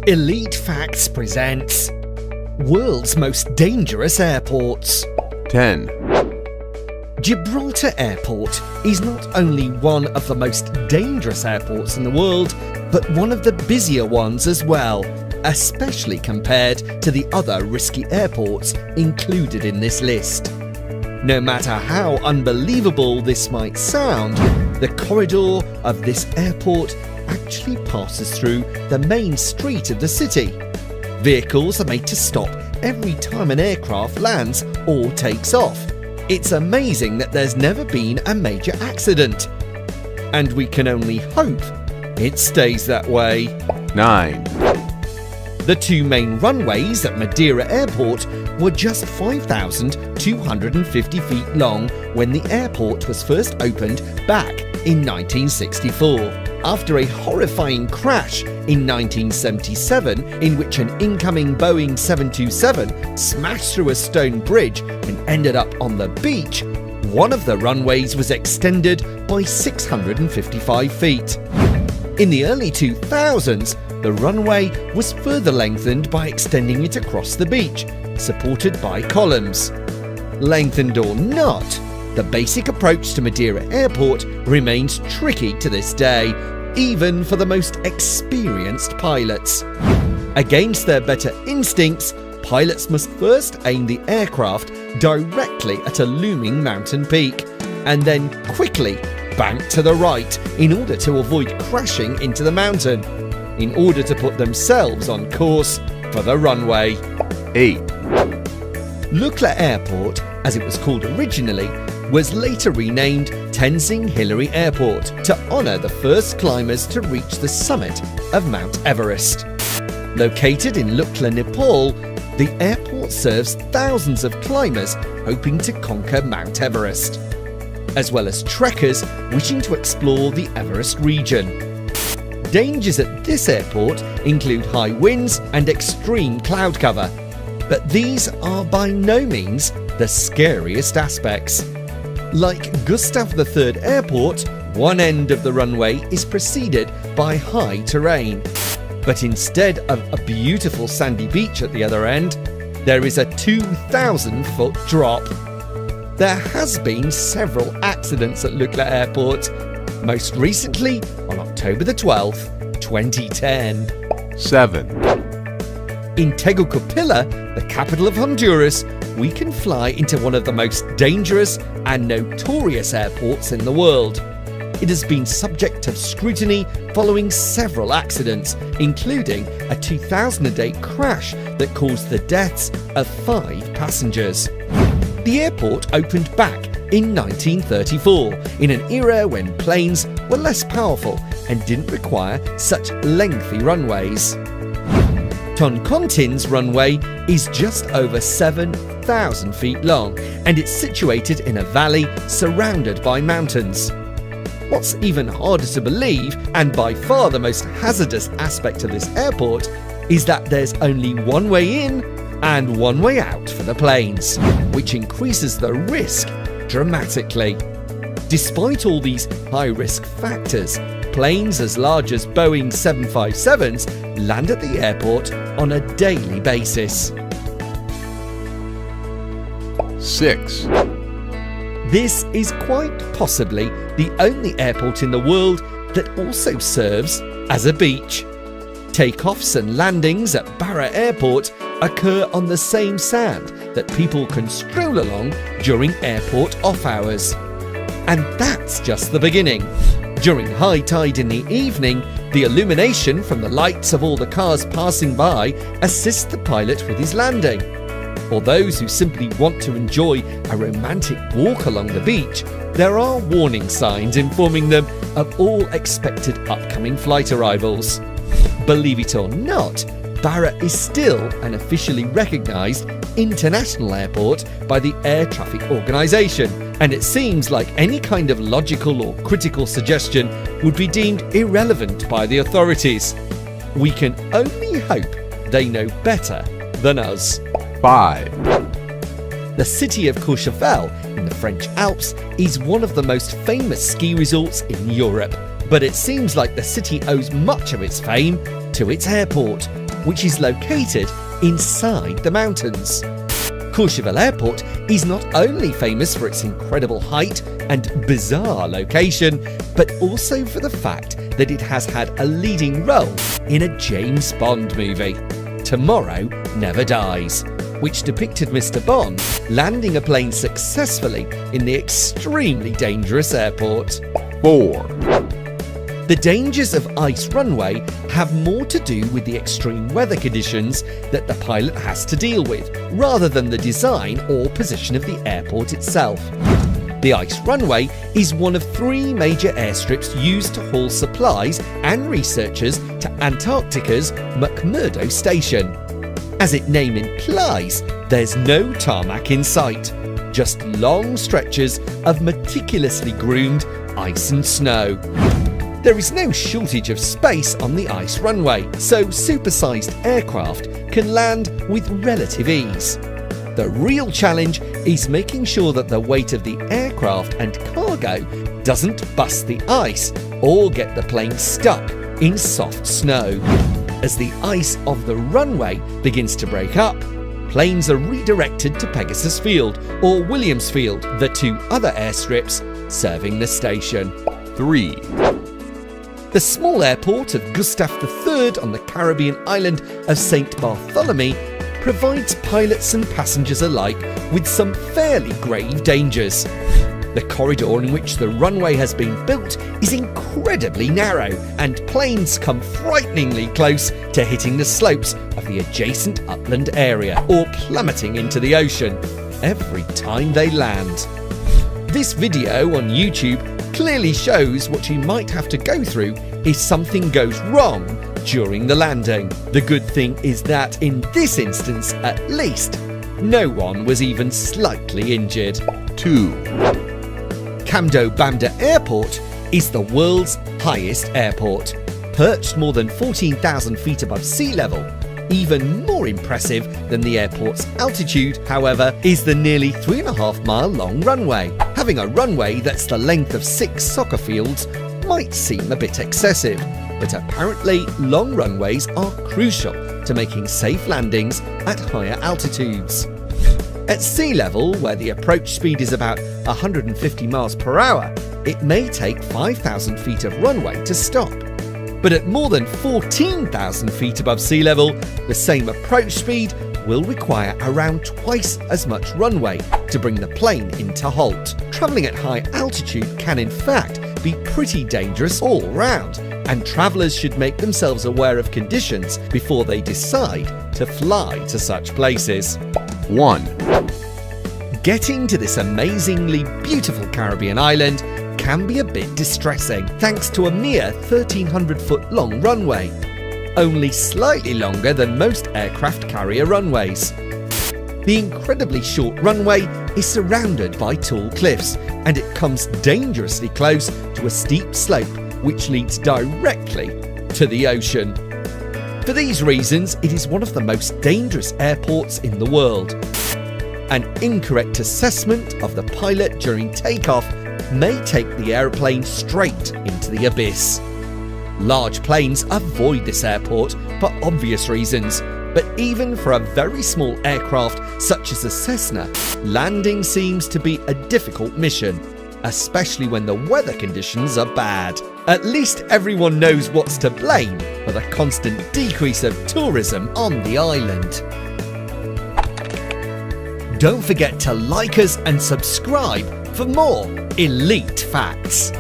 Elite Facts presents World's Most Dangerous Airports. 10. Gibraltar Airport is not only one of the most dangerous airports in the world, but one of the busier ones as well, especially compared to the other risky airports included in this list. No matter how unbelievable this might sound, the corridor of this airport actually passes through the main street of the city. Vehicles are made to stop every time an aircraft lands or takes off. It's amazing that there's never been a major accident. And we can only hope it stays that way. 9. The two main runways at Madeira Airport were just 5,250 feet long when the airport was first opened back in 1964. After a horrifying crash in 1977 in which an incoming Boeing 727 smashed through a stone bridge and ended up on the beach, one of the runways was extended by 655 feet. In the early 2000s, the runway was further lengthened by extending it across the beach, supported by columns. Lengthened or not, the basic approach to Madeira Airport remains tricky to this day, even for the most experienced pilots. Against their better instincts, pilots must first aim the aircraft directly at a looming mountain peak, and then quickly bank to the right in order to avoid crashing into the mountain, in order to put themselves on course for the runway. 8. Lukla Airport, as it was called originally, was later renamed Tenzing Hillary Airport to honour the first climbers to reach the summit of Mount Everest. Located in Lukla, Nepal, the airport serves thousands of climbers hoping to conquer Mount Everest, as well as trekkers wishing to explore the Everest region. Dangers at this airport include high winds and extreme cloud cover, but these are by no means the scariest aspects. Like Gustav III Airport, one end of the runway is preceded by high terrain, but instead of a beautiful sandy beach at the other end, there is a 2,000-foot drop. There has been several accidents at Lukla Airport, most recently on October the 12th, 2010. 7. In Tegucigalpa, the capital of Honduras, we can fly into one of the most dangerous and notorious airports in the world. It has been subject of scrutiny following several accidents, including a 2008 crash that caused the deaths of 5 passengers. The airport opened back in 1934, in an era when planes were less powerful and didn't require such lengthy runways. Toncontin's runway is just over 7,000 feet long, and it's situated in a valley surrounded by mountains. What's even harder to believe, and by far the most hazardous aspect of this airport, is that there's only one way in and one way out for the planes, which increases the risk dramatically. Despite all these high-risk factors, planes as large as Boeing 757s land at the airport on a daily basis. 6. This is quite possibly the only airport in the world that also serves as a beach. Takeoffs and landings at Banda Airport occur on the same sand that people can stroll along during airport off hours. And that's just the beginning. During high tide in the evening, the illumination from the lights of all the cars passing by assists the pilot with his landing. For those who simply want to enjoy a romantic walk along the beach, there are warning signs informing them of all expected upcoming flight arrivals. Believe it or not, Banda is still an officially recognised international airport by the Air Traffic Organisation, and it seems like any kind of logical or critical suggestion would be deemed irrelevant by the authorities. We can only hope they know better than us. 5. The city of Courchevel in the French Alps is one of the most famous ski resorts in Europe, but it seems like the city owes much of its fame to its airport. which is located inside the mountains. Courchevel Airport is not only famous for its incredible height and bizarre location, but also for the fact that it has had a leading role in a James Bond movie, Tomorrow Never Dies, which depicted Mr. Bond landing a plane successfully in the extremely dangerous airport. 4, The dangers of ice runway have more to do with the extreme weather conditions that the pilot has to deal with, rather than the design or position of the airport itself. The ice runway is one of 3 major airstrips used to haul supplies and researchers to Antarctica's McMurdo Station. As its name implies, there's no tarmac in sight, just long stretches of meticulously groomed ice and snow. There is no shortage of space on the ice runway, so supersized aircraft can land with relative ease. The real challenge is making sure that the weight of the aircraft and cargo doesn't bust the ice or get the plane stuck in soft snow. As the ice of the runway begins to break up, planes are redirected to Pegasus Field or Williams Field, the 2 other airstrips serving the station. 3, The small airport of Gustav III on the Caribbean island of St. Bartholomew provides pilots and passengers alike with some fairly grave dangers. The corridor in which the runway has been built is incredibly narrow, and planes come frighteningly close to hitting the slopes of the adjacent upland area or plummeting into the ocean every time they land. This video on YouTube clearly shows what you might have to go through if something goes wrong during the landing. The good thing is that in this instance, at least, no one was even slightly injured. 2, Camdo Banda Airport is the world's highest airport. Perched more than 14,000 feet above sea level, even more impressive than the airport's altitude, however, is the nearly 3.5 mile long runway. Having a runway that's the length of 6 soccer fields might seem a bit excessive, but apparently long runways are crucial to making safe landings at higher altitudes. At sea level, where the approach speed is about 150 miles per hour, it may take 5,000 feet of runway to stop. But at more than 14,000 feet above sea level, the same approach speed will require around twice as much runway to bring the plane into halt. Travelling at high altitude can in fact be pretty dangerous all round, and travellers should make themselves aware of conditions before they decide to fly to such places. 1, Getting to this amazingly beautiful Caribbean island can be a bit distressing thanks to a mere 1,300 foot long runway, only slightly longer than most aircraft carrier runways. The incredibly short runway is surrounded by tall cliffs, and it comes dangerously close to a steep slope which leads directly to the ocean. For these reasons, it is one of the most dangerous airports in the world. An incorrect assessment of the pilot during takeoff may take the airplane straight into the abyss. Large planes avoid this airport for obvious reasons, but even for a very small aircraft such as a Cessna, landing seems to be a difficult mission, especially when the weather conditions are bad. At least everyone knows what's to blame for the constant decrease of tourism on the island. Don't forget to like us and subscribe for more elite facts.